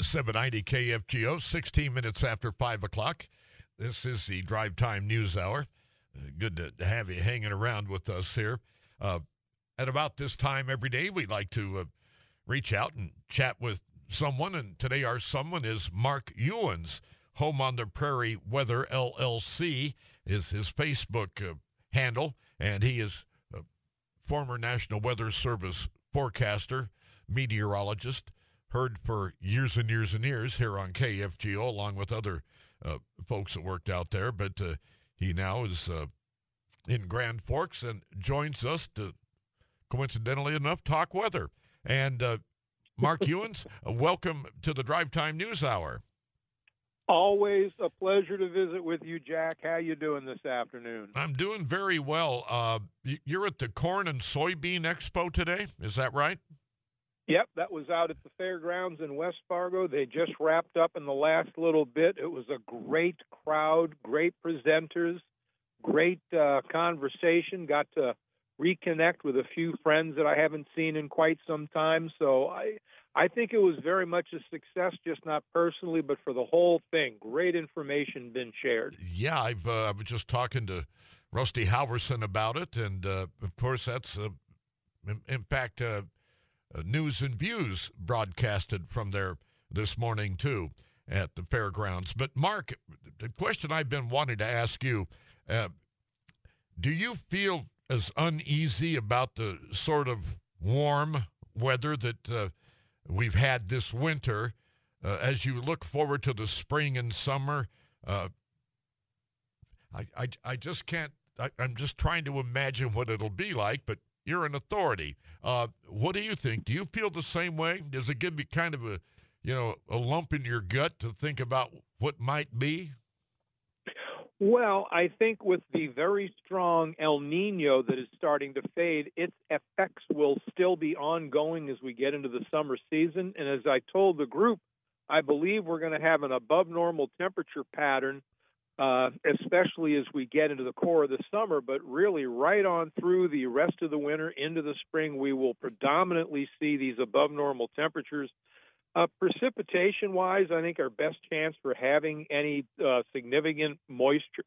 790 KFGO, 16 minutes after 5 o'clock. This is the Drive Time News Hour. Good to have you hanging around with us here. At about this time every day, we like to reach out and chat with someone, and today our someone is Mark Ewens. Home on the Prairie Weather LLC is his Facebook handle, and he is a former National Weather Service forecaster, meteorologist, heard for years and years and years here on KFGO, along with other folks that worked out there. But he now is in Grand Forks and joins us to, coincidentally enough, talk weather. And Mark Ewens, welcome to the Drive Time News Hour. Always a pleasure to visit with you, Jack. How you doing this afternoon? I'm doing very well. You're at the Corn and Soybean Expo today, is that right? Yep, that was out at the fairgrounds in West Fargo. They just wrapped up in the last little bit. It was a great crowd, great presenters, great conversation. Got to reconnect with a few friends that I haven't seen in quite some time. So I think it was very much a success, just not personally, but for the whole thing. Great information been shared. Yeah, I was just talking to Rusty Halverson about it, and of course that's, in fact, News and Views broadcasted from there this morning, too, at the fairgrounds. But, Mark, the question I've been wanting to ask you, do you feel as uneasy about the sort of warm weather that we've had this winter as you look forward to the spring and summer? I just can't. I'm just trying to imagine what it'll be like, but you're an authority. What do you think? Do you feel the same way? Does it give you kind of a lump in your gut to think about what might be? Well, I think with the very strong El Nino that is starting to fade, its effects will still be ongoing as we get into the summer season. And as I told the group, I believe we're going to have an above normal temperature pattern, especially as we get into the core of the summer, but really right on through the rest of the winter into the spring, we will predominantly see these above normal temperatures. Precipitation-wise, I think our best chance for having any significant moisture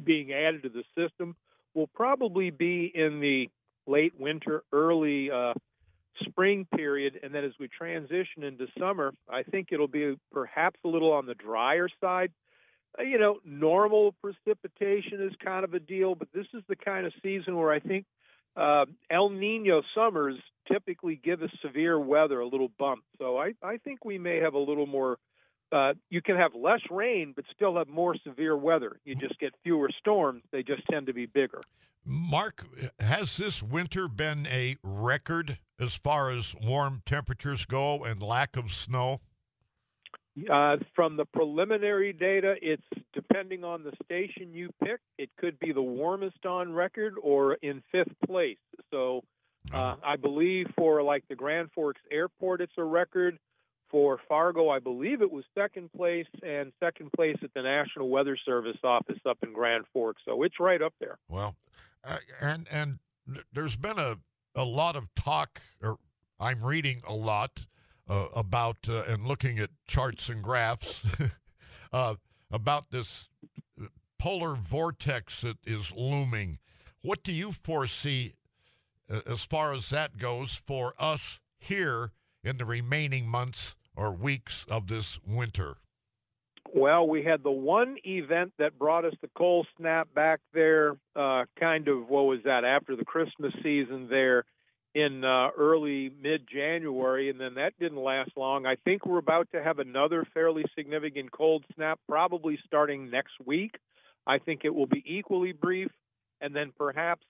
being added to the system will probably be in the late winter, early spring period. And then as we transition into summer, I think it'll be perhaps a little on the drier side. Normal precipitation is kind of a deal, but this is the kind of season where I think El Nino summers typically give us severe weather a little bump. So I think we may have a little more, you can have less rain, but still have more severe weather. You just get fewer storms. They just tend to be bigger. Mark, has this winter been a record as far as warm temperatures go and lack of snow? From the preliminary data, it's depending on the station you pick. It could be the warmest on record or in fifth place. So I believe for like the Grand Forks Airport, it's a record. For Fargo, I believe it was second place, and second place at the National Weather Service office up in Grand Forks. So it's right up there. Well, and there's been a lot of talk, or I'm reading a lot about and looking at charts and graphs about this polar vortex that is looming. What do you foresee as far as that goes for us here in the remaining months or weeks of this winter? Well, we had the one event that brought us the cold snap back there, after the Christmas season there in early mid-January, and then that didn't last long. I think we're about to have another fairly significant cold snap, probably starting next week. I think it will be equally brief, and then perhaps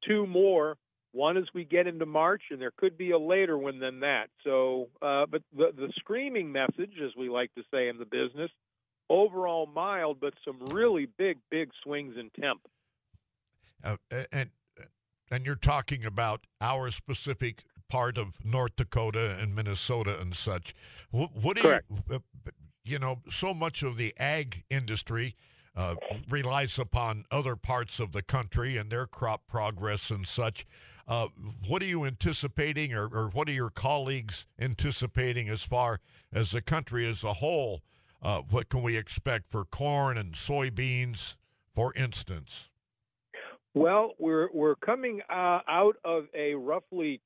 two more, one as we get into March, and there could be a later one than that. So, but the screaming message, as we like to say in the business, overall mild, but some really big swings in temp. And you're talking about our specific part of North Dakota and Minnesota and such. What do Correct. So much of the ag industry relies upon other parts of the country and their crop progress and such. What are you anticipating, or what are your colleagues anticipating as far as the country as a whole? What can we expect for corn and soybeans, for instance? Well, we're coming out of a roughly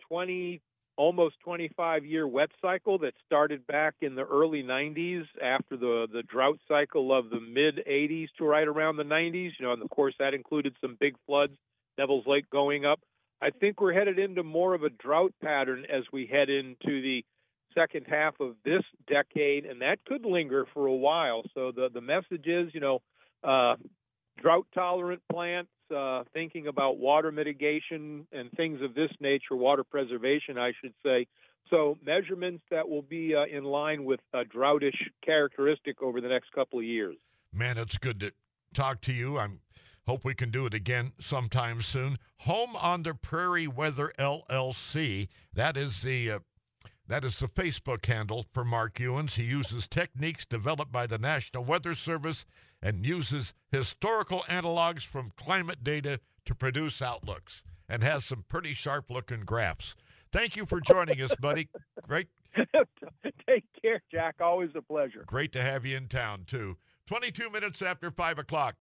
almost 25-year wet cycle that started back in the early 90s after the drought cycle of the mid 80s to right around the 90s. And of course that included some big floods, Devil's Lake going up. I think we're headed into more of a drought pattern as we head into the second half of this decade, and that could linger for a while. So the message is, drought-tolerant plants, thinking about water mitigation and things of this nature, water preservation, I should say. So measurements that will be in line with a droughtish characteristic over the next couple of years. Man, it's good to talk to you. I hope we can do it again sometime soon. Home on the Prairie Weather LLC. That is the Facebook handle for Mark Ewens. He uses techniques developed by the National Weather Service and uses historical analogs from climate data to produce outlooks, and has some pretty sharp-looking graphs. Thank you for joining us, buddy. Great. Take care, Jack. Always a pleasure. Great to have you in town, too. 22 minutes after 5 o'clock.